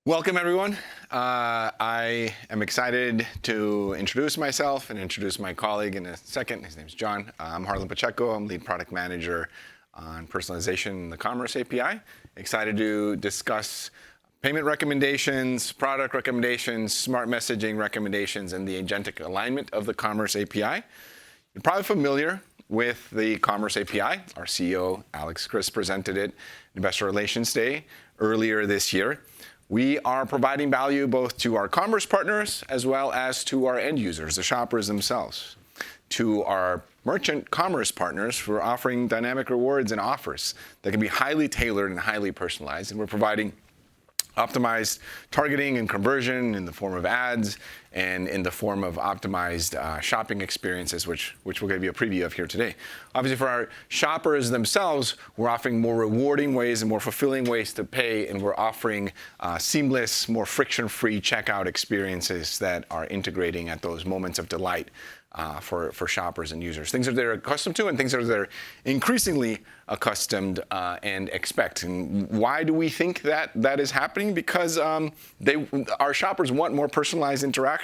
Welcome, everyone. I am excited to introduce myself and introduce my colleague in a second. His name is John. I'm Harlan Pacheco. I'm lead product manager on personalization in the Commerce API. Excited to discuss payment recommendations, product recommendations, smart messaging recommendations, and the agentic alignment of the Commerce API. You're probably familiar with the Commerce API. Our CEO, Alex Chris, presented it Investor Relations Day earlier this year. We are providing value both to our commerce partners as well as to our end users, the shoppers themselves. To our merchant commerce partners, we're offering dynamic rewards and offers that can be highly tailored and highly personalized, and we're providing optimized targeting and conversion in the form of ads and in the form of optimized shopping experiences, which we'll give you a preview of here today. Obviously, for our shoppers themselves, we're offering more rewarding ways and more fulfilling ways to pay, and we're offering seamless, more friction-free checkout experiences that are integrating at those moments of delight for shoppers and users. Things that they're accustomed to and things that they're increasingly accustomed and expect. And why do we think that is happening? Because our shoppers want more personalized interactions.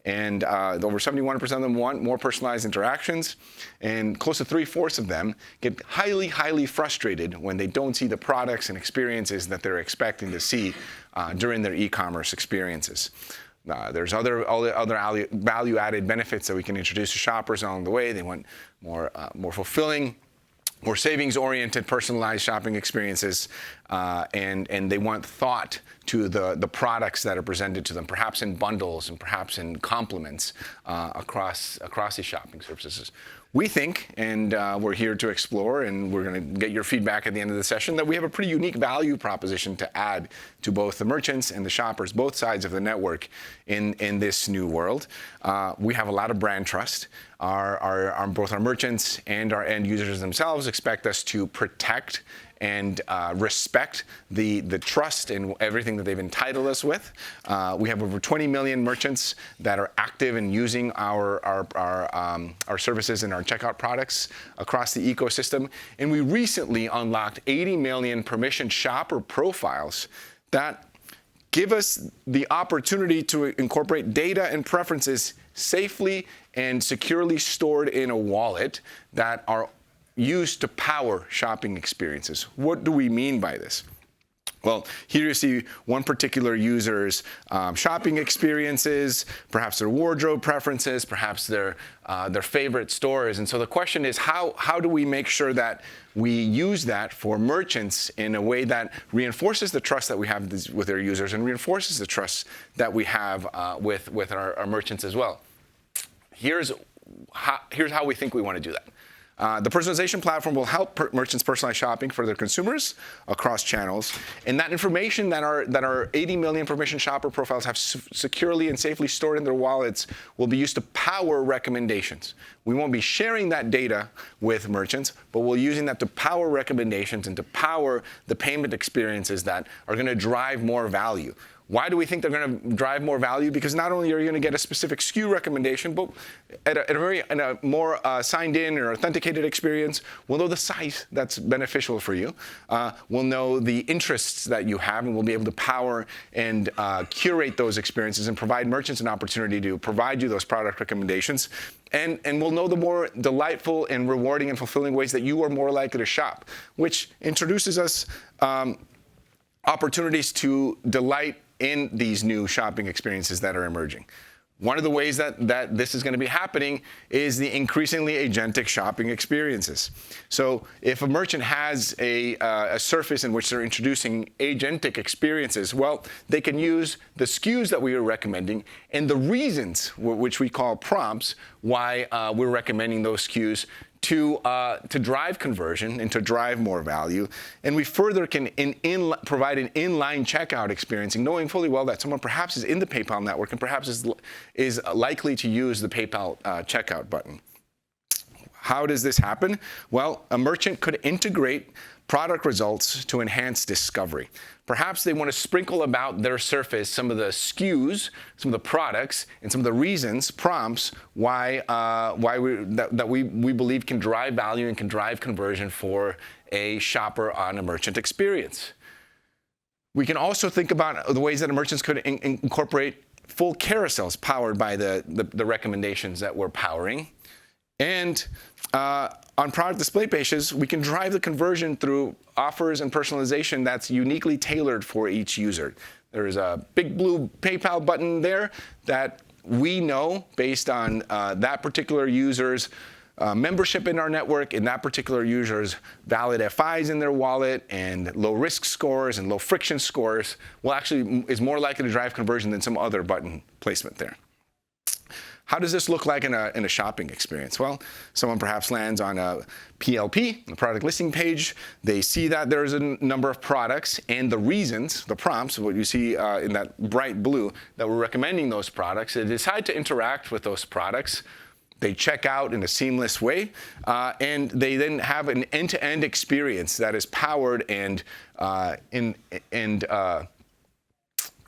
And over 71% of them want more personalized interactions, and close to 3/4 of them get highly, highly frustrated when they don't see the products and experiences that they're expecting to see during their e-commerce experiences. There's other value-added benefits that we can introduce to shoppers along the way. They want more fulfilling, more savings-oriented, personalized shopping experiences, and they want thought to the products that are presented to them, perhaps in bundles and perhaps in complements across these shopping services. We think, and we're here to explore, and we're going to get your feedback at the end of the session, that we have a pretty unique value proposition to add to both the merchants and the shoppers, both sides of the network in this new world. We have a lot of brand trust. Both our merchants and our end users themselves expect us to protect and respect the trust in everything that they've entitled us with. We have over 20 million merchants that are active in using our services and our checkout products across the ecosystem. And we recently unlocked 80 million permissioned shopper profiles that give us the opportunity to incorporate data and preferences safely and securely stored in a wallet that are used to power shopping experiences. What do we mean by this? Well, here you see one particular user's shopping experiences, perhaps their wardrobe preferences, perhaps their favorite stores. And so the question is, how do we make sure that we use that for merchants in a way that reinforces the trust that we have with their users and reinforces the trust that we have with our merchants as well? Here's how we think we want to do that. The personalization platform will help merchants personalize shopping for their consumers across channels, and that information that our 80 million permission shopper profiles have securely and safely stored in their wallets will be used to power recommendations. We won't be sharing that data with merchants, but we're using that to power recommendations and to power the payment experiences that are going to drive more value. Why do we think they're going to drive more value? Because not only are you going to get a specific SKU recommendation, but at a more signed in or authenticated experience, we'll know the size that's beneficial for you. We'll know the interests that you have, and we'll be able to power and curate those experiences and provide merchants an opportunity to provide you those product recommendations. And we'll know the more delightful and rewarding and fulfilling ways that you are more likely to shop, which introduces us opportunities to delight in these new shopping experiences that are emerging. One of the ways that this is going to be happening is the increasingly agentic shopping experiences. So if a merchant has a surface in which they're introducing agentic experiences, well, they can use the SKUs that we are recommending and the reasons, which we call prompts, why we're recommending those SKUs to drive conversion and to drive more value. And we further can provide an inline checkout experience, knowing fully well that someone perhaps is in the PayPal network and perhaps is likely to use the PayPal checkout button. How does this happen? Well, a merchant could integrate product results to enhance discovery. Perhaps they want to sprinkle about their surface some of the SKUs, some of the products, and some of the reasons, prompts, why we believe can drive value and can drive conversion for a shopper on a merchant experience. We can also think about the ways that merchants could incorporate full carousels powered by the recommendations that we're powering. And on product display pages, we can drive the conversion through offers and personalization that's uniquely tailored for each user. There's a big blue PayPal button there that we know based on that particular user's membership in our network, and that particular user's valid FIs in their wallet and low risk scores and low friction scores is more likely to drive conversion than some other button placement there. How does this look like in a shopping experience? Well, someone perhaps lands on a PLP, a product listing page. They see that there's a number of products and the reasons, the prompts, what you see in that bright blue, that we're recommending those products. They decide to interact with those products. They check out in a seamless way, and they then have an end-to-end experience that is powered and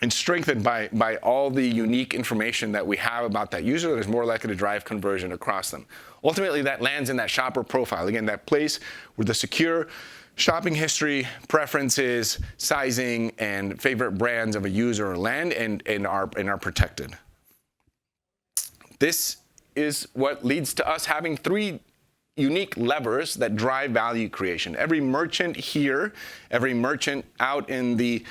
strengthened by all the unique information that we have about that user that is more likely to drive conversion across them. Ultimately, that lands in that shopper profile. Again, that place where the secure shopping history, preferences, sizing, and favorite brands of a user land and are protected. This is what leads to us having 3 unique levers that drive value creation. Every merchant here, every merchant out in the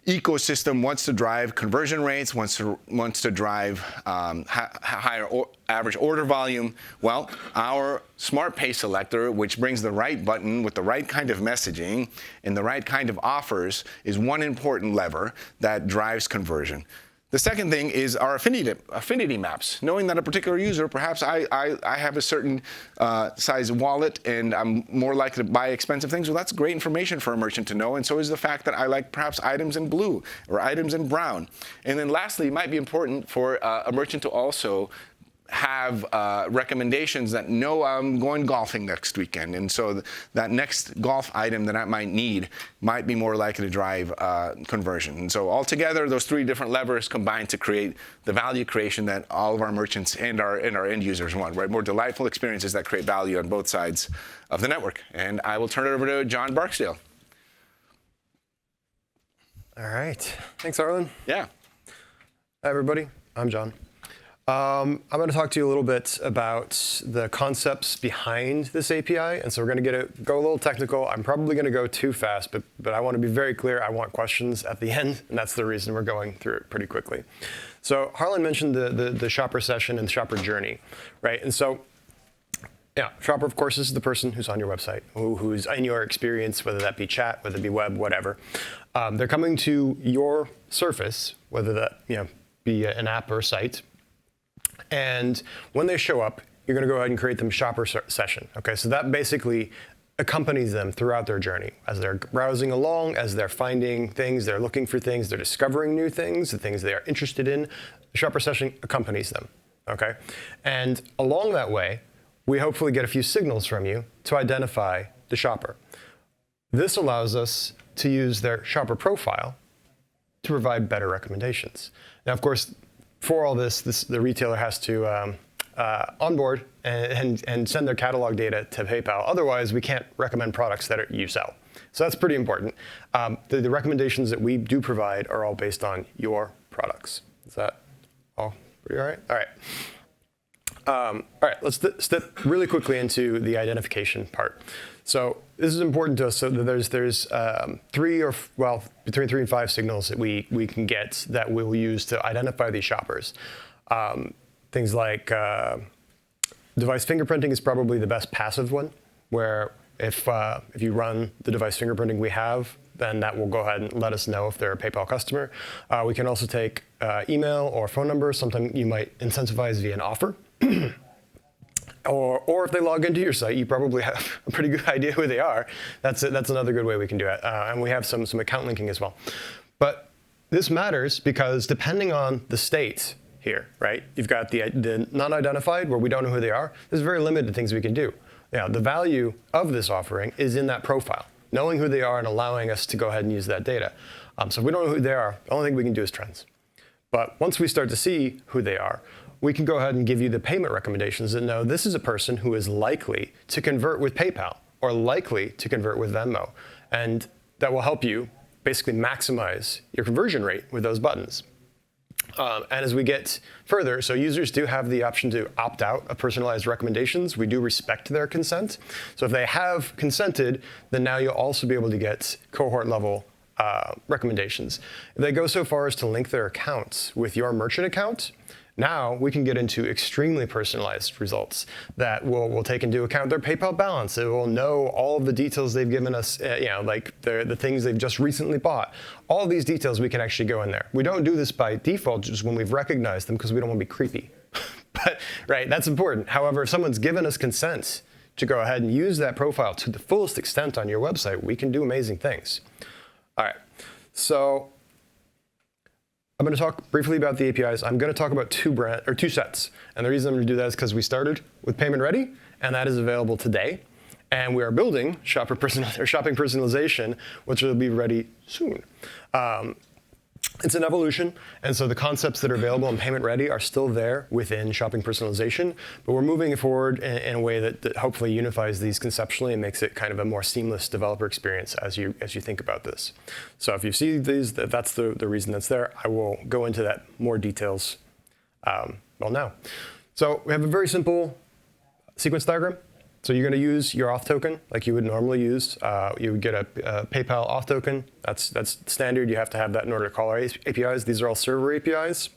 ecosystem wants to drive conversion rates, wants to drive higher average order volume. Well, our Smart Pay Selector, which brings the right button with the right kind of messaging and the right kind of offers, is one important lever that drives conversion. The second thing is our affinity maps. Knowing that a particular user, perhaps I have a certain size wallet and I'm more likely to buy expensive things. Well, that's great information for a merchant to know, and so is the fact that I like perhaps items in blue or items in brown. And then lastly, it might be important for a merchant to also have recommendations that know I'm going golfing next weekend, and so that next golf item that I might need might be more likely to drive conversion. And so altogether, those 3 different levers combine to create the value creation that all of our merchants and our end users want, right? More delightful experiences that create value on both sides of the network. And I will turn it over to John Barksdale. All right. Thanks, Harlan. Yeah. Hi, everybody. I'm John. I'm going to talk to you a little bit about the concepts behind this API, and so we're going to go a little technical. I'm probably going to go too fast, but I want to be very clear. I want questions at the end, and that's the reason we're going through it pretty quickly. So Harlan mentioned the shopper session and the shopper journey, right? And so, yeah, shopper, of course, is the person who's on your website, who's in your experience, whether that be chat, whether it be web, whatever. They're coming to your surface, whether that be an app or a site. And when they show up, you're going to go ahead and create them shopper session. Okay, so that basically accompanies them throughout their journey. As they're browsing along, as they're finding things, they're looking for things, they're discovering new things, the things they are interested in, the shopper session accompanies them. Okay, and along that way, we hopefully get a few signals from you to identify the shopper. This allows us to use their shopper profile to provide better recommendations. Now, of course, for all this, the retailer has to onboard and send their catalog data to PayPal. Otherwise, we can't recommend products that you sell. So that's pretty important. The recommendations that we do provide are all based on your products. Is that all pretty all right? All right. All right, let's step really quickly into the identification part. So this is important to us. So that there's between 3 and 5 signals that we can get that we'll use to identify these shoppers. Things like device fingerprinting is probably the best passive one, where if you run the device fingerprinting we have, then that will go ahead and let us know if they're a PayPal customer. We can also take email or phone number. Sometimes you might incentivize via an offer. Or if they log into your site, you probably have a pretty good idea who they are. That's another good way we can do it. And we have some account linking as well. But this matters because depending on the state here, right? You've got the non-identified, where we don't know who they are. There's very limited things we can do. The value of this offering is in that profile, knowing who they are and allowing us to go ahead and use that data. So if we don't know who they are, the only thing we can do is trends. But once we start to see who they are, we can go ahead and give you the payment recommendations that know this is a person who is likely to convert with PayPal or likely to convert with Venmo. And that will help you basically maximize your conversion rate with those buttons. And as we get further, so users do have the option to opt out of personalized recommendations. We do respect their consent. So if they have consented, then now you'll also be able to get cohort level recommendations. If they go so far as to link their accounts with your merchant account, now we can get into extremely personalized results that will take into account their PayPal balance. It will know all of the details they've given us, like the things they've just recently bought. All of these details we can actually go in there. We don't do this by default just when we've recognized them because we don't want to be creepy. But right, that's important. However, if someone's given us consent to go ahead and use that profile to the fullest extent on your website, we can do amazing things. All right, so I'm going to talk briefly about the APIs. I'm going to talk about two sets. And the reason I'm going to do that is because we started with Payment Ready, and that is available today. And we are building shopping personalization, which will be ready soon. It's an evolution, and so the concepts that are available in Payment Ready are still there within shopping personalization, but we're moving it forward in a way that hopefully unifies these conceptually and makes it kind of a more seamless developer experience as you think about this. So if you see these, that's the reason that's there. I will go into that more details now. So we have a very simple sequence diagram. So you're going to use your auth token like you would normally use. You would get a PayPal auth token. That's standard. You have to have that in order to call our APIs. These are all server APIs.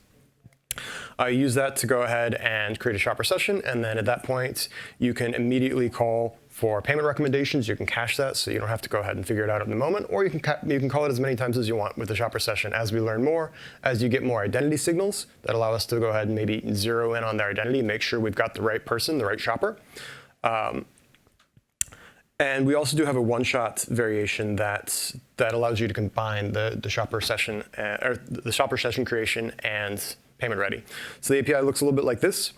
Use that to go ahead and create a shopper session. And then at that point, you can immediately call for payment recommendations. You can cache that so you don't have to go ahead and figure it out at the moment. Or you can call it as many times as you want with the shopper session. As we learn more, as you get more identity signals that allow us to go ahead and maybe zero in on their identity, make sure we've got the right person, the right shopper. And we also do have a one-shot variation that allows you to combine the shopper session or the shopper session creation and Payment Ready. So the API looks a little bit like this.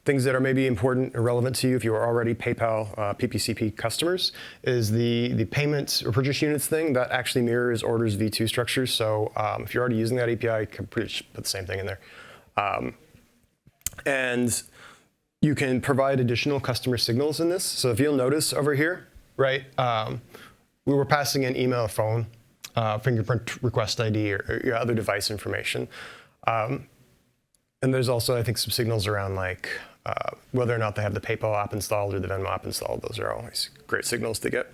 Things that are maybe important or relevant to you if you are already PayPal PPCP customers is the payment or purchase units thing that actually mirrors orders v2 structures. So if you're already using that API, you can pretty much put the same thing in there. And you can provide additional customer signals in this. So if you'll notice over here, right, we were passing in email, phone, fingerprint request ID, or your other device information. And there's also, I think, some signals around like whether or not they have the PayPal app installed or the Venmo app installed. Those are always great signals to get.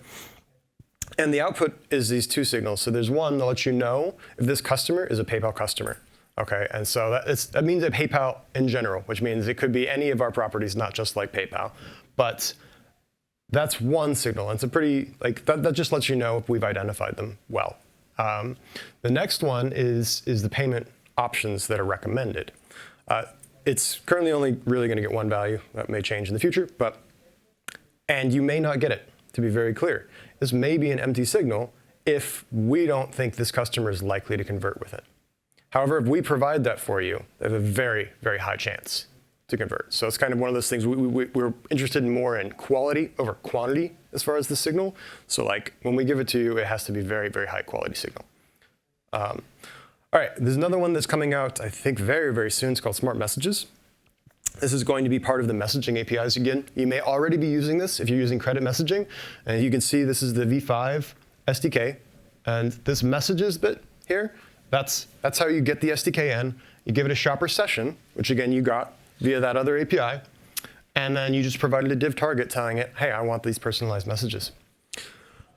And the output is these two signals. So there's one that lets you know if this customer is a PayPal customer. Okay, and so that means that PayPal in general, which means it could be any of our properties, not just like PayPal. But that's one signal. And it's a pretty, like, that just lets you know if we've identified them well. The next one is the payment options that are recommended. It's currently only really going to get one value. That may change in the future, and you may not get it, to be very clear. This may be an empty signal if we don't think this customer is likely to convert with it. However, if we provide that for you, they have a very, very high chance to convert. So it's kind of one of those things we're interested in more in quality over quantity as far as the signal. So like when we give it to you, it has to be very, very high quality signal. All right, there's another one that's coming out, I think, very, very soon. It's called Smart Messages. This is going to be part of the messaging APIs again. You may already be using this if you're using credit messaging. And you can see this is the V5 SDK. And this messages bit here, that's how you get the SDK in. You give it a shopper session, which again you got via that other API. And then you just provided a div target telling it, hey, I want these personalized messages.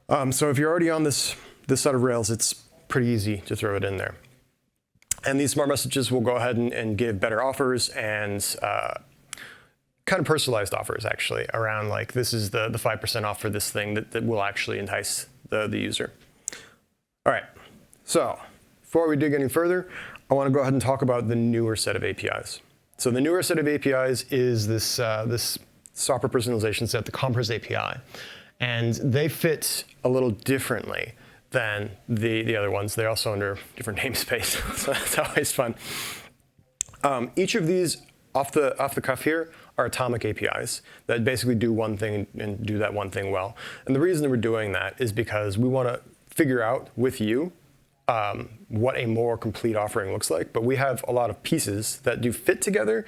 So if you're already on this set of Rails, it's pretty easy to throw it in there. And these smart messages will go ahead and give better offers and kind of personalized offers, actually, around like this is the 5% off for this thing that will actually entice the user. All right, so before we dig any further, I want to go ahead and talk about the newer set of APIs. So the newer set of APIs is this software personalization set, the Compras API. And they fit a little differently than the other ones. They're also under different namespace, so that's always fun. Each of these, off the cuff here, are atomic APIs that basically do one thing and do that one thing well. And the reason that we're doing that is because we want to figure out with you what a more complete offering looks like, but we have a lot of pieces that do fit together.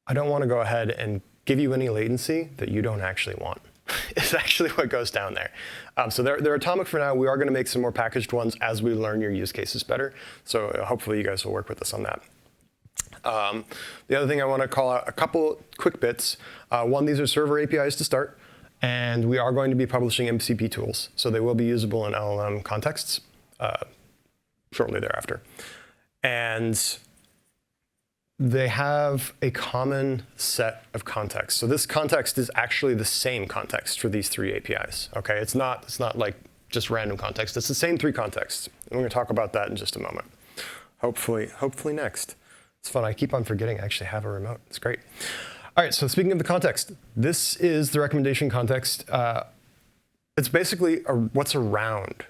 I don't want to go ahead and give you any latency that you don't actually want. is actually what goes down there. So they're atomic for now. We are going to make some more packaged ones as we learn your use cases better. So hopefully you guys will work with us on that. The other thing I want to call out, a couple quick bits. One, these are server APIs to start, and we are going to be publishing MCP tools. So they will be usable in LLM contexts shortly thereafter. And they have a common set of context. So this context is actually the same context for these three APIs. Okay, it's not like just random context. It's the same three contexts. And we're going to talk about that in just a moment. Hopefully next. It's fun. I keep on forgetting I actually have a remote. It's great. All right. So speaking of the context, this is the recommendation context. It's basically what's around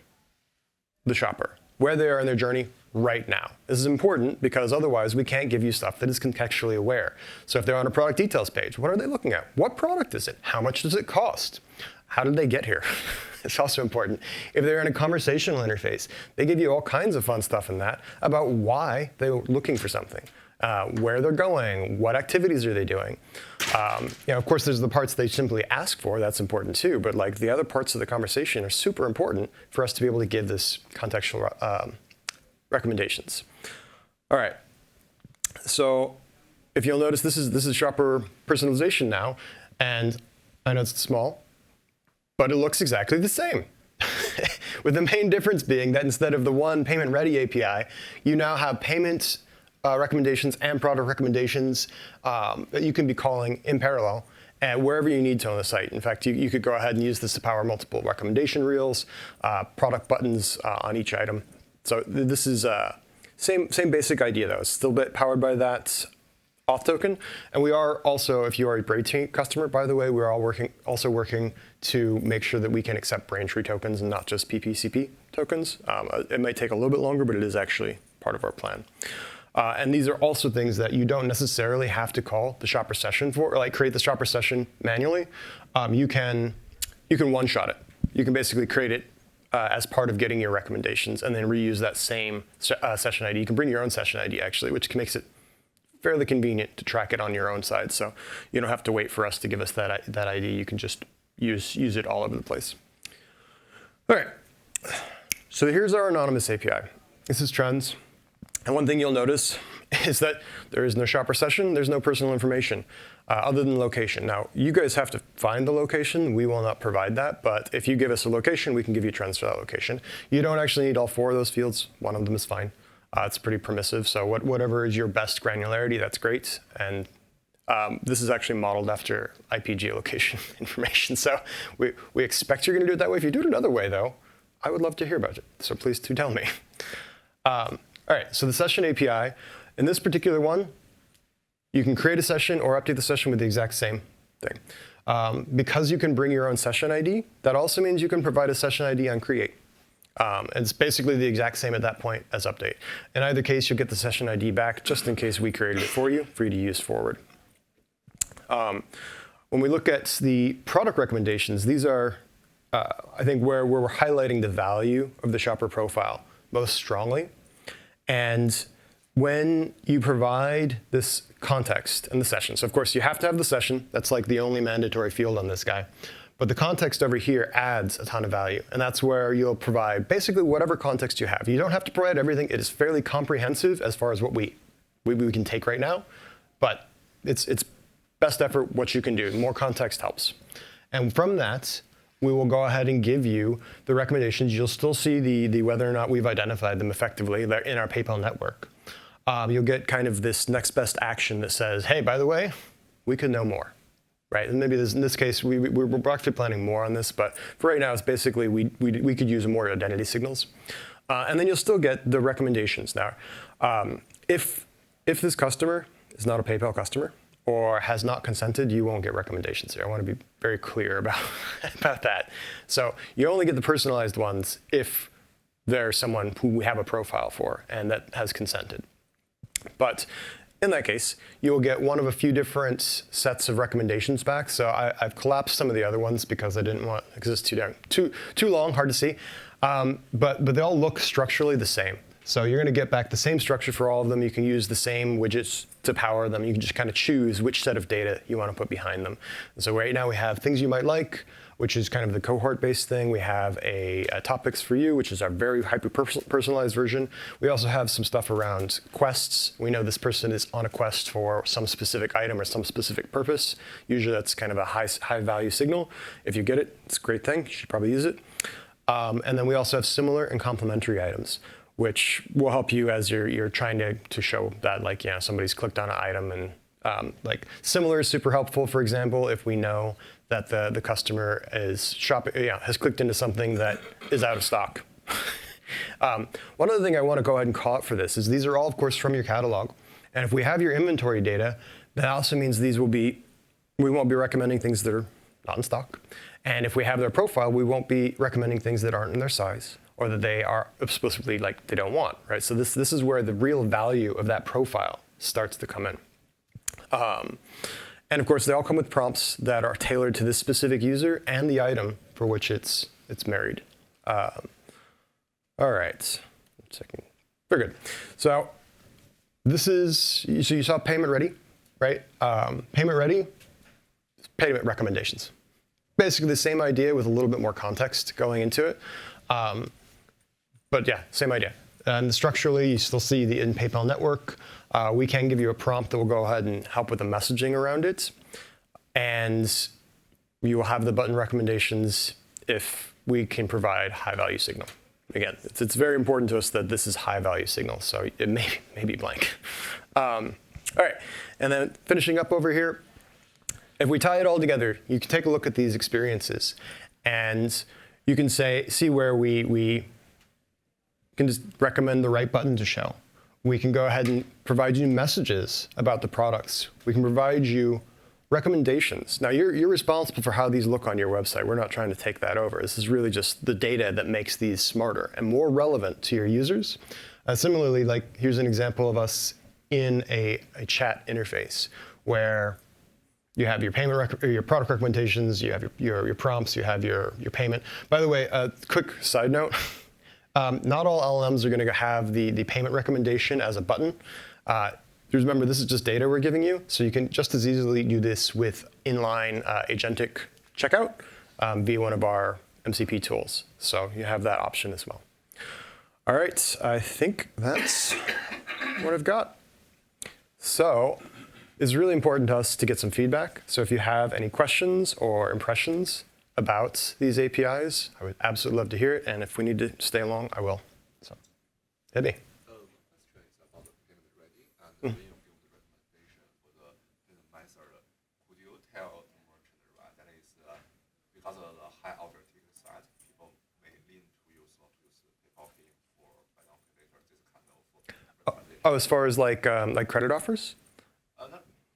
the shopper, where they are in their journey right now. This is important because otherwise we can't give you stuff that is contextually aware. So if they're on a product details page, what are they looking at? What product is it? How much does it cost? How did they get here? It's also important. If they're in a conversational interface, they give you all kinds of fun stuff in that about why they're looking for something, where they're going, what activities are they doing. Of course, there's the parts they simply ask for. That's important too. But like the other parts of the conversation are super important for us to be able to give this contextual recommendations. All right. So if you'll notice, this is shopper personalization now, and I know it's small, but it looks exactly the same. With the main difference being that instead of the one payment ready API, you now have payment recommendations and product recommendations that you can be calling in parallel and wherever you need to on the site. In fact, you could go ahead and use this to power multiple recommendation reels, product buttons on each item. So this is same basic idea though. It's still powered by that auth token. And we are also, if you are a Braintree customer, by the way, we're also working to make sure that we can accept Braintree tokens and not just PPCP tokens. It might take a little bit longer, but it is actually part of our plan. And these are also things that you don't necessarily have to call the shopper session for, or like create the shopper session manually. You can one-shot it. You can basically create it as part of getting your recommendations and then reuse that same session ID. You can bring your own session ID actually, which makes it fairly convenient to track it on your own side. So you don't have to wait for us to give us that ID. You can just use it all over the place. All right. So here's our anonymous API. This is trends. And one thing you'll notice is that there is no shopper session, there's no personal information other than location. Now, you guys have to find the location. We will not provide that, but if you give us a location, we can give you trends for that location. You don't actually need all four of those fields. One of them is fine. It's pretty permissive, so whatever is your best granularity, that's great. And this is actually modeled after IP geolocation information, so we expect you're gonna do it that way. If you do it another way, though, I would love to hear about it, so please do tell me. All right, so the session API, in this particular one, you can create a session or update the session with the exact same thing. Because you can bring your own session ID, that also means you can provide a session ID on create. It's basically the exact same at that point as update. In either case, you'll get the session ID back just in case we created it for you to use forward. When we look at the product recommendations, these are, I think, where we're highlighting the value of the shopper profile most strongly. And when you provide this context in the session, so of course you have to have the session, that's like the only mandatory field on this guy, but the context over here adds a ton of value, and that's where you'll provide basically whatever context you have. You don't have to provide everything. It is fairly comprehensive as far as what we can take right now, but it's best effort what you can do. More context helps. And from that, we will go ahead and give you the recommendations. You'll still see the whether or not we've identified them effectively in our PayPal network. You'll get kind of this next best action that says, hey, by the way, we could know more, right? And maybe in this case, we're actually planning more on this, but for right now, it's basically we could use more identity signals. And then you'll still get the recommendations. Now, if this customer is not a PayPal customer, or has not consented, you won't get recommendations here. I want to be very clear about that. So you only get the personalized ones if there's someone who we have a profile for and that has consented. But in that case, you will get one of a few different sets of recommendations back. So I've collapsed some of the other ones because I didn't want, because it's too long, hard to see. But they all look structurally the same. So you're going to get back the same structure for all of them. You can use the same widgets to power them. You can just kind of choose which set of data you want to put behind them. And so right now we have things you might like, which is kind of the cohort-based thing. We have a topics for you, which is our very hyper-personalized version. We also have some stuff around quests. We know this person is on a quest for some specific item or some specific purpose. Usually that's kind of a high-value signal. If you get it, it's a great thing. You should probably use it. And then we also have similar and complementary items, which will help you as you're trying to show that, like, yeah, somebody's clicked on an item. And like similar is super helpful. For example, if we know that the customer is shopping, has clicked into something that is out of stock. One other thing I want to go ahead and call out for this is these are all, of course, from your catalog. And if we have your inventory data, that also means we won't be recommending things that are not in stock. And if we have their profile, we won't be recommending things that aren't in their size or that they are explicitly like they don't want, right? So this is where the real value of that profile starts to come in. And of course, they all come with prompts that are tailored to this specific user and the item for which it's married. All right, 1 second. Very good. So you saw payment ready, right? Payment ready, payment recommendations. Basically the same idea with a little bit more context going into it. But yeah, same idea. And structurally, you still see the in PayPal network. We can give you a prompt that will go ahead and help with the messaging around it. And you will have the button recommendations if we can provide high-value signal. Again, it's very important to us that this is high-value signal, so it may be blank. All right, and then finishing up over here, if we tie it all together, you can take a look at these experiences, and you can see where we can just recommend the right button to show. We can go ahead and provide you messages about the products. We can provide you recommendations. Now, you're responsible for how these look on your website. We're not trying to take that over. This is really just the data that makes these smarter and more relevant to your users. Similarly, like here's an example of us in a chat interface where you have your payment your product recommendations, you have your prompts, you have your payment. By the way, a quick side note. Not all LLMs are going to have the payment recommendation as a button. Remember, this is just data we're giving you, so you can just as easily do this with inline agentic checkout via one of our MCP tools. So you have that option as well. All right, I think that's what I've got. So it's really important to us to get some feedback. So if you have any questions or impressions about these APIs, I would absolutely love to hear it. And if we need to stay along, I will. So, hit me. Question is about the payment ready and when you give the recommendation for the payment method, could you tell the merchant, right, that is because of the high order ticket size, people may lean to use not to use PayPal Pay for buy now pay later, this kind of recommendation? Oh, as far as like credit offers?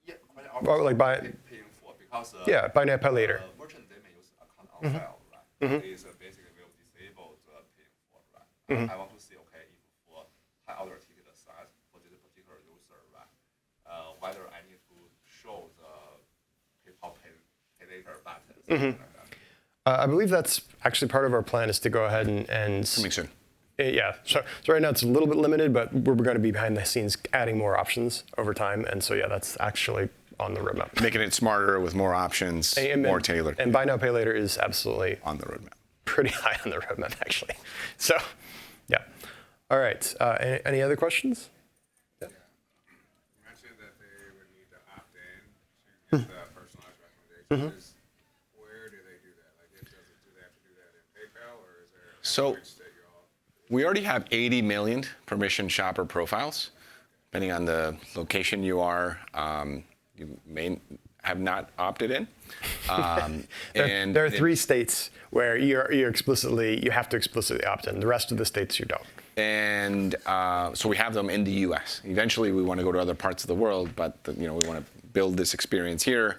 Yeah, credit offers. Oh, like buy. Paying for because Buy now pay later. Merchant they may use account on file, right? Is basically will disable the paying for, right? I want to see, okay, if for high order ticket size for this particular user, right, whether I need to show the PayPal pay later button, something like that. I believe that's actually part of our plan is to go ahead and Coming soon. Yeah, so right now it's a little bit limited, but we're going to be behind the scenes adding more options over time. And so, yeah, that's actually on the roadmap. Making it smarter with more options, more tailored. And buy now, pay later is absolutely on the roadmap. Pretty high on the roadmap, actually. So, yeah. All right. Any other questions? Yeah. You mentioned that they would need to opt in to get the personalized recommendations. Where do they do that? Like, do they have to do that in PayPal, or is there So- points that you all? We already have 80 million permission shopper profiles. Depending on the location you are, you may have not opted in. There are 3 states where you have to explicitly opt in. The rest of the states you don't. And so we have them in the U.S. Eventually, we want to go to other parts of the world, but we want to build this experience here,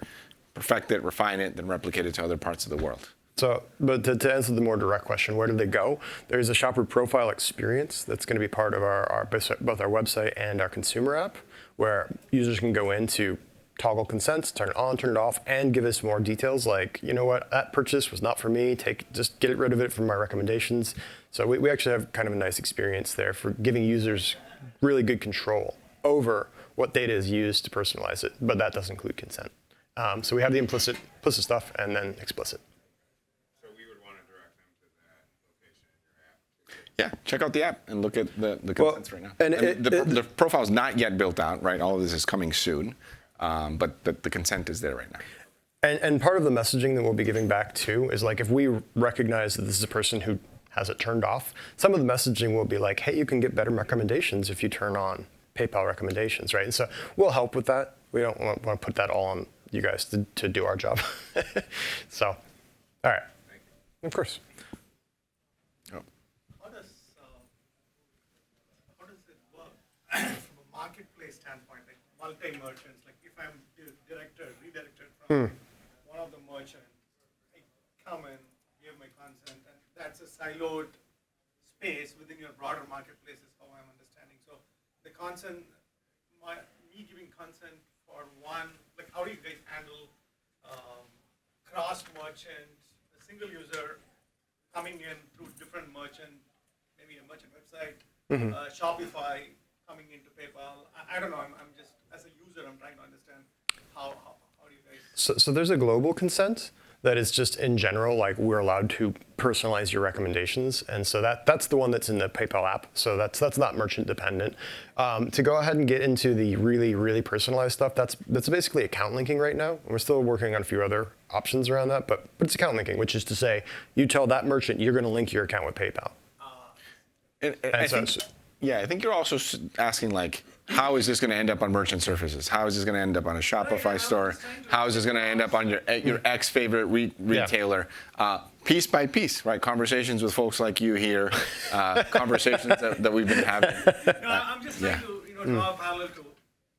perfect it, refine it, then replicate it to other parts of the world. So, but to answer the more direct question, where do they go? There's a shopper profile experience that's going to be part of both our website and our consumer app, where users can go in to toggle consents, turn it on, turn it off, and give us more details like, you know what, that purchase was not for me, just get rid of it from my recommendations. So we actually have kind of a nice experience there for giving users really good control over what data is used to personalize it, but that does include consent. So we have the implicit stuff and then explicit. Yeah, check out the app and look at the Well, consents right now. and The profile is not yet built out, right? All of this is coming soon, but the consent is there right now. And part of the messaging that we'll be giving back too is like if we recognize that this is a person who has it turned off, some of the messaging will be like, hey, you can get better recommendations if you turn on PayPal recommendations, right? And so we'll help with that. We don't want to put that all on you guys to do our job. So, all right. Of course. Oh. How does it work from a marketplace standpoint, like multi-merchants? Like if I'm redirected from one of the merchants, I come and give my consent, and that's a siloed space within your broader marketplace is how I'm understanding. So the consent, me giving consent for one, like how do you guys handle cross-merchant, a single user coming in through different merchant, maybe a merchant website, Shopify coming into PayPal. I don't know. I'm just as a user, I'm trying to understand how do you guys? So there's a global consent that is just in general, like we're allowed to personalize your recommendations. And so that's the one that's in the PayPal app. So that's not merchant dependent. To go ahead and get into the really, really personalized stuff, that's basically account linking right now. We're still working on a few other options around that, but it's account linking, which is to say you tell that merchant you're going to link your account with PayPal. And And so I think you're also asking like, how is this going to end up on merchant surfaces? How is this going to end up on a Shopify store? How is this going to end up on your ex favorite retailer? Piece by piece, right? Conversations with folks like you here, conversations that we've been having. No, I'm just trying to draw a parallel to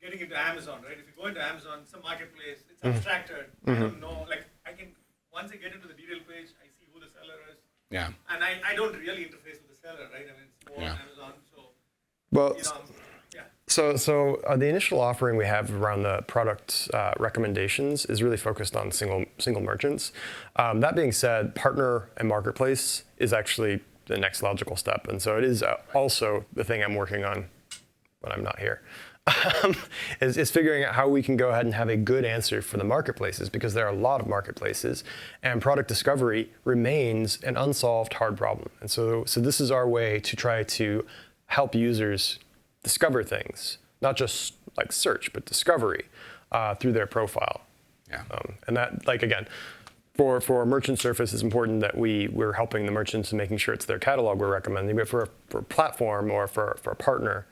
getting into Amazon, right? If you go into Amazon, some marketplace, it's abstracted. I don't know, like once I get into the detail page, I see who the seller is. Yeah. And I don't really interface with the seller, right? I mean, it's more on Amazon, so well, yeah. So the initial offering we have around the product recommendations is really focused on single merchants. That being said, partner and marketplace is actually the next logical step, and so it is also the thing I'm working on when I'm not here. Is figuring out how we can go ahead and have a good answer for the marketplaces, because there are a lot of marketplaces, and product discovery remains an unsolved hard problem. And so this is our way to try to help users discover things, not just like search, but discovery through their profile. Yeah. And that, like again, for a merchant surface, it's important that we're helping the merchants and making sure it's their catalog we're recommending. But for a platform or for a partner,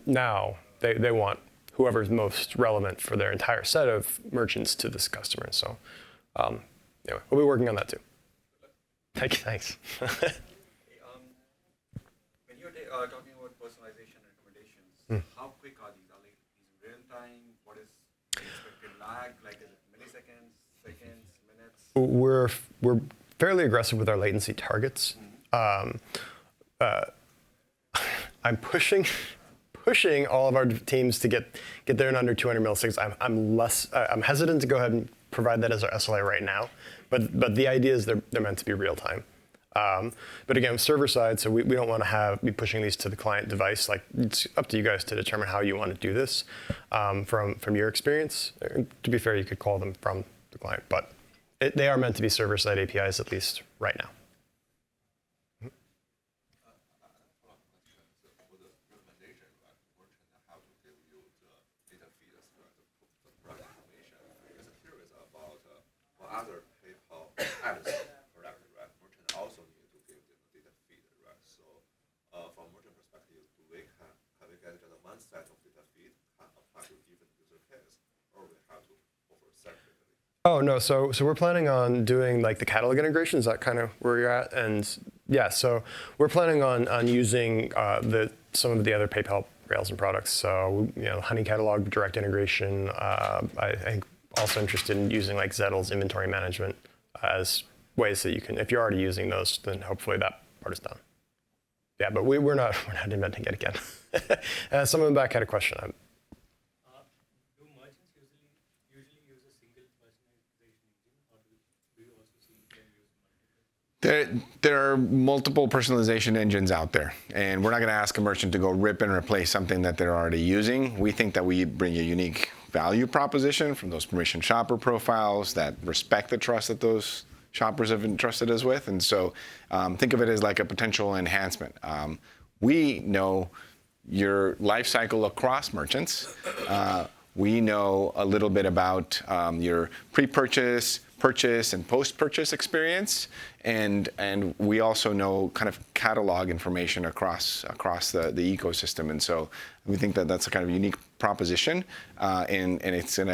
now they want whoever's most relevant for their entire set of merchants to this customer. So anyway, we'll be working on that too. Thanks. When you're talking about personalization recommendations, how quick are these? Are these real time? What is the expected lag? Like, is it milliseconds, seconds, minutes? We're fairly aggressive with our latency targets. I'm pushing all of our teams to get there in under 200 milliseconds. I'm hesitant to go ahead and provide that as our SLA right now, but the idea is they're meant to be real time. But again, server side, so we don't want to be pushing these to the client device. Like, it's up to you guys to determine how you want to do this from your experience. To be fair, you could call them from the client, but they are meant to be server side APIs, at least right now. Other PayPal ads product, right? Merchant also need to give them the data feed, right? So, from merchant perspective, do we have we get just one set of data feed can apply to different user case, or we have to offer separately? Oh no, so we're planning on doing like the catalog integration. Is that kind of where you're at? And yeah, so we're planning on using some of the other PayPal rails and products. So Honey Catalog direct integration. I think also interested in using like Zettel's inventory management as ways that you can, if you're already using those, then hopefully that part is done. Yeah, but we're not inventing it again. Someone back had a question. Do merchants usually use a single personalization engine, or do you also see them use multiple? There are multiple personalization engines out there, and we're not going to ask a merchant to go rip and replace something that they're already using. We think that we bring a unique value proposition from those permission shopper profiles that respect the trust that those shoppers have entrusted us with. And so think of it as like a potential enhancement. We know your life cycle across merchants. We know a little bit about your pre-purchase, purchase, and post-purchase experience, and we also know kind of catalog information across the ecosystem. And so we think that that's a kind of unique proposition, and it's an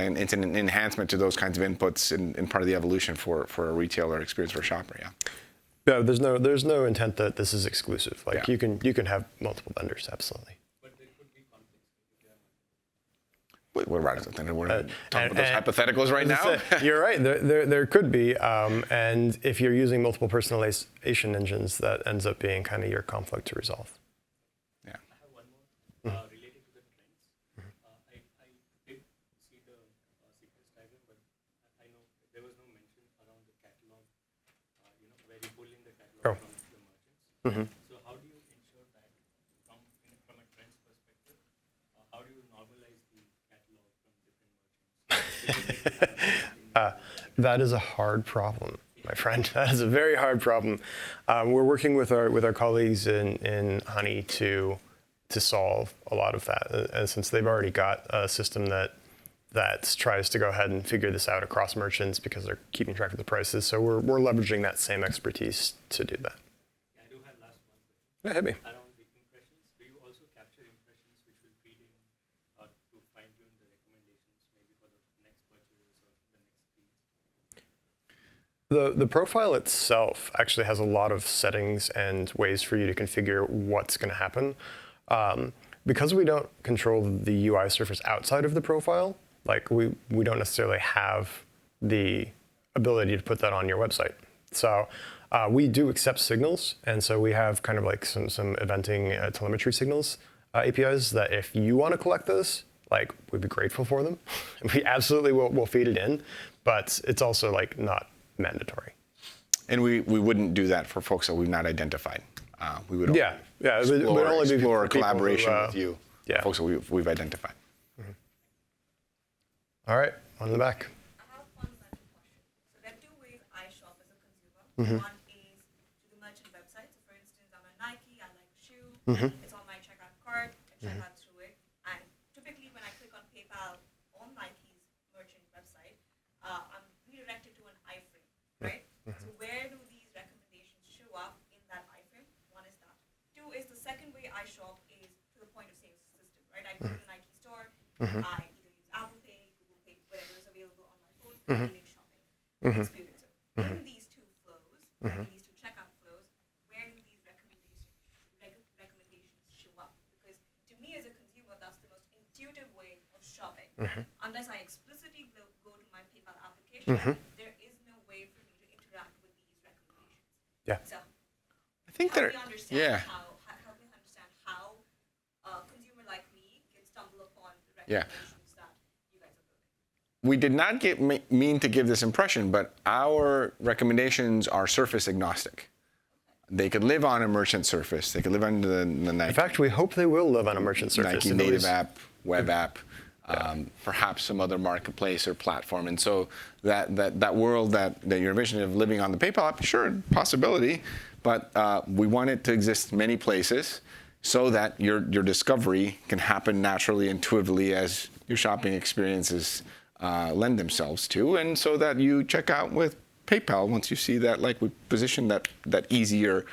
enhancement to those kinds of inputs and part of the evolution for a retailer experience for a shopper. Yeah. Yeah, there's no intent that this is exclusive. Like Yeah. you can have multiple vendors, absolutely. But there could be conflicts if you are We're talking about those and- hypotheticals right now. You're right. There could be, and if you're using multiple personalization engines, that ends up being kind of your conflict to resolve. Yeah. I have one more related to the trends. I did see the sequence diagram, but I know there was no mention around the catalog, where you pull in the catalog from the merchants. So how do you ensure that from a trends perspective, how do you normalize the catalog from different merchants? That is a hard problem, my friend. That is a very hard problem. We're working with our colleagues in Honey to solve a lot of that, and since they've already got a system that tries to go ahead and figure this out across merchants because they're keeping track of the prices. So we're leveraging that same expertise to do that. I do have last one question. Yeah, hit me. Around the impressions, do you also capture impressions which will feed in to fine-tune the recommendations maybe for the next purchase or the next feed? The profile itself actually has a lot of settings and ways for you to configure what's going to happen. Because we don't control the UI surface outside of the profile, like we don't necessarily have the ability to put that on your website. So we do accept signals, and so we have kind of like some eventing telemetry signals APIs that if you want to collect those, like we'd be grateful for them. We absolutely will feed it in, but it's also like not mandatory. And we wouldn't do that for folks that we've not identified. We would Yeah, it would only be explore for people collaboration who, with you, yeah. folks that we've identified. All right, one in the back. I have one merchant question. So there are two ways I shop as a consumer. One is through the merchant website. So for instance, I'm a Nike, I like a shoe. It's on my checkout cart, I check out through it. And typically when I click on PayPal on Nike's merchant website, I'm redirected to an iframe, right? So where do these recommendations show up in that iframe? One is that. Two is the second way I shop is to the point of sale system, right? I go to the Nike store, I either use Apple Pay, Google Pay, whatever is available on my phone, convenient shopping experience. So in these two flows, in these two checkout flows, where do these recommendations show up? Because to me as a consumer, that's the most intuitive way of shopping. Unless I explicitly go to my PayPal application, there is no way for me to interact with these recommendations. Yeah. So I think help that, me understand yeah. help me understand how a consumer like me can stumble upon the Yeah. recommendations that you guys are building. We did not mean to give this impression, but our recommendations are surface agnostic. They could live on a merchant surface. They could live on the Nike, In fact, we hope they will live on a merchant surface. Nike It native always- app, web app, perhaps some other marketplace or platform. And so that world that you're envisioning of living on the PayPal app, sure, possibility, but we want it to exist many places so that your discovery can happen naturally, intuitively as your shopping experiences lend themselves to, and so that you check out with PayPal once you see that, like we position that easier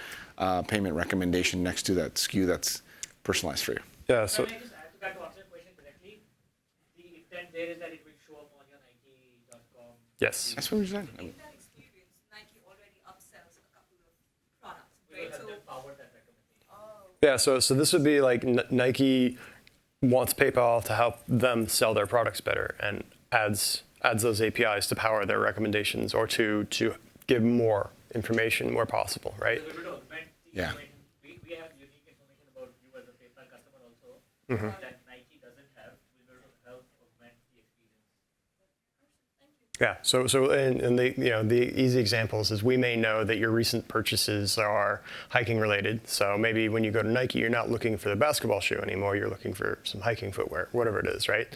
payment recommendation next to that SKU that's personalized for you. Yeah. So Can I just add to that to answer the question directly? The intent there is that it will show up on your Nike.com. yes. That's what we said. In that experience, Nike already upsells a couple of products, We right? will have So, them power that recommendation. Yeah. So this would be like Nike wants PayPal to help them sell their products better and adds those APIs to power their recommendations or to give more information where possible, right? So we will augment the Yeah. information. We have unique information about you as a PayPal customer also that Nike doesn't have. We will help augment the experience. Yeah. So and the easy examples is we may know that your recent purchases are hiking related. So maybe when you go to Nike, you're not looking for the basketball shoe anymore. You're looking for some hiking footwear, whatever it is, right?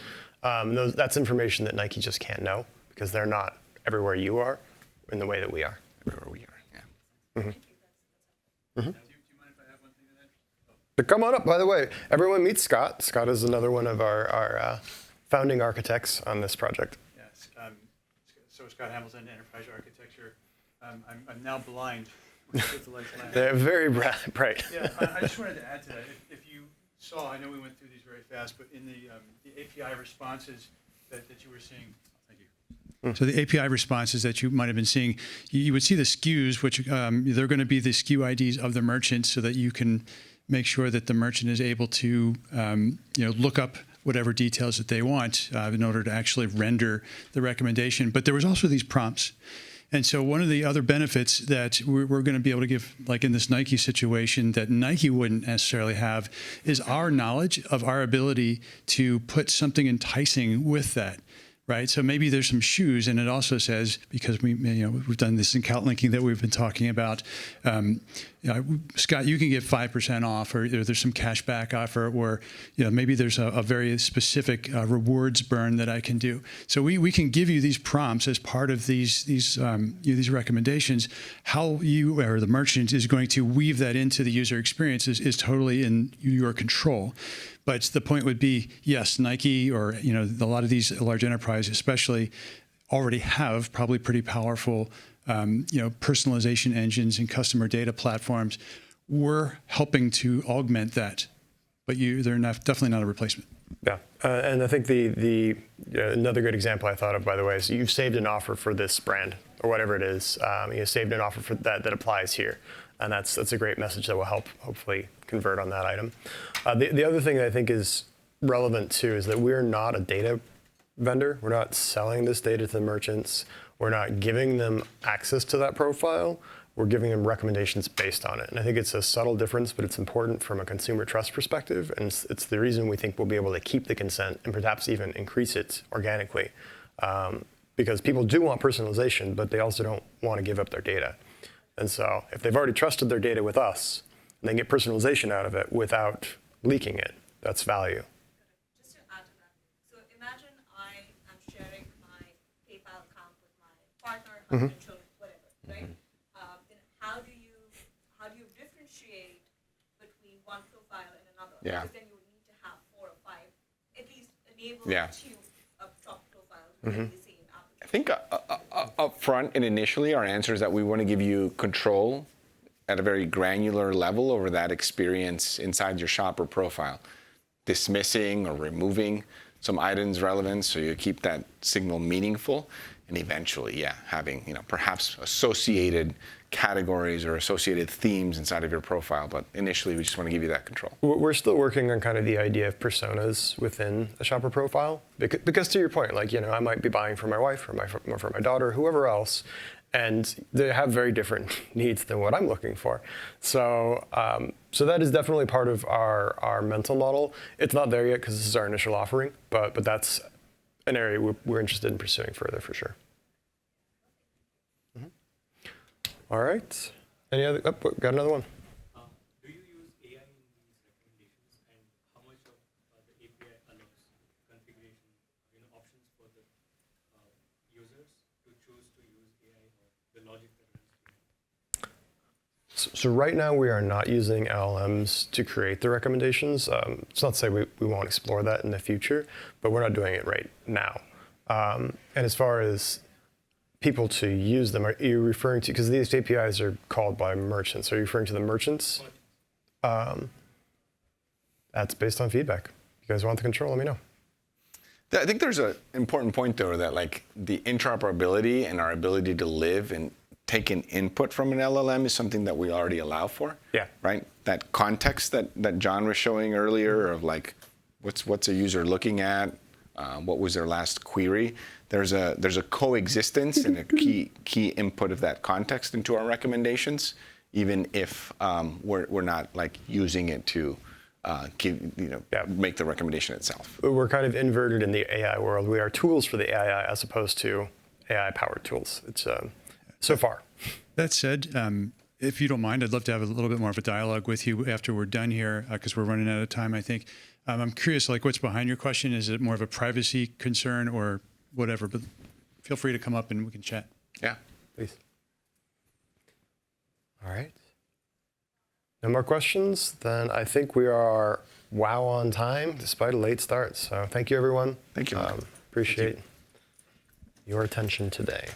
That's information that Nike just can't know because they're not everywhere you are in the way that we are. everywhere we are. Yeah. Do you mind if I have one thing to that? So come on up, by the way. Everyone meet Scott. Scott is another one of our founding architects on this project. Yes. So Scott Hamilton, Enterprise Architecture. I'm now blind with the lights last. They're very bright. Yeah, I just wanted to add to that. If you saw, I know we went through these very fast, but in the API responses that you were seeing, thank you. So the API responses that you might have been seeing, you would see the SKUs, which they're going to be the SKU IDs of the merchant, so that you can make sure that the merchant is able to look up whatever details that they want in order to actually render the recommendation. But there was also these prompts. And so one of the other benefits that we're going to be able to give, like in this Nike situation, that Nike wouldn't necessarily have, is our knowledge of our ability to put something enticing with that. Right, so maybe there's some shoes, and it also says, because we've done this account linking that we've been talking about. Scott, you can get 5% off, or there's some cash back offer, or maybe there's a very specific rewards burn that I can do. So we can give you these prompts as part of these recommendations. How you or the merchant is going to weave that into the user experience is totally in your control. But the point would be, yes, Nike or a lot of these large enterprises, especially, already have probably pretty powerful, personalization engines and customer data platforms. We're helping to augment that, but they're definitely not a replacement. Yeah, and I think the another good example I thought of, by the way, is you've saved an offer for this brand or whatever it is. You saved an offer for that applies here. And that's a great message that will help hopefully convert on that item. The other thing that I think is relevant too is that we're not a data vendor. We're not selling this data to the merchants. We're not giving them access to that profile. We're giving them recommendations based on it. And I think it's a subtle difference, but it's important from a consumer trust perspective. And it's the reason we think we'll be able to keep the consent and perhaps even increase it organically. Because people do want personalization, but they also don't want to give up their data. And so if they've already trusted their data with us, and they get personalization out of it without leaking it, that's value. Just to add to that, so imagine I am sharing my PayPal account with my partner, husband, children, whatever, right? Then how do you differentiate between one profile and another? Yeah. Because then you would need to have 4 or 5, at least enable Yeah. 2 top profiles within the same application. I think up front and initially, our answer is that we want to give you control at a very granular level over that experience inside your shopper profile, dismissing or removing some items relevant so you keep that signal meaningful, and eventually, having perhaps associated categories or associated themes inside of your profile. But initially, we just want to give you that control. We're still working on kind of the idea of personas within a shopper profile. Because to your point, I might be buying for my wife or for my daughter, whoever else, and they have very different needs than what I'm looking for. So that is definitely part of our mental model. It's not there yet because this is our initial offering, but that's an area we're interested in pursuing further for sure. All right. Any other? Oh, got another one. Do you use AI in these recommendations, and how much of the API allows configuration, options for the users to choose to use AI or the logic that runs through it? So right now we are not using LLMs to create the recommendations. It's not to say we won't explore that in the future, but we're not doing it right now. And as far as people to use them, are you referring to, because these APIs are called by merchants, are you referring to the merchants? That's based on feedback. You guys want the control, let me know. I think there's an important point, though, that the interoperability and our ability to live and take an input from an LLM is something that we already allow for. Yeah. Right? That context that John was showing earlier of what's a user looking at, what was their last query. There's a coexistence and a key input of that context into our recommendations, even if we're not using it to make the recommendation itself. We're kind of inverted in the AI world. We are tools for the AI as opposed to AI-powered tools. It's so far. That said, if you don't mind, I'd love to have a little bit more of a dialogue with you after we're done here, because we're running out of time, I think. I'm curious, what's behind your question? Is it more of a privacy concern or whatever? But feel free to come up and we can chat. Yeah. Please. All right. No more questions? Then I think we are wow on time despite a late start. So thank you, everyone. Thank you. Appreciate your attention today.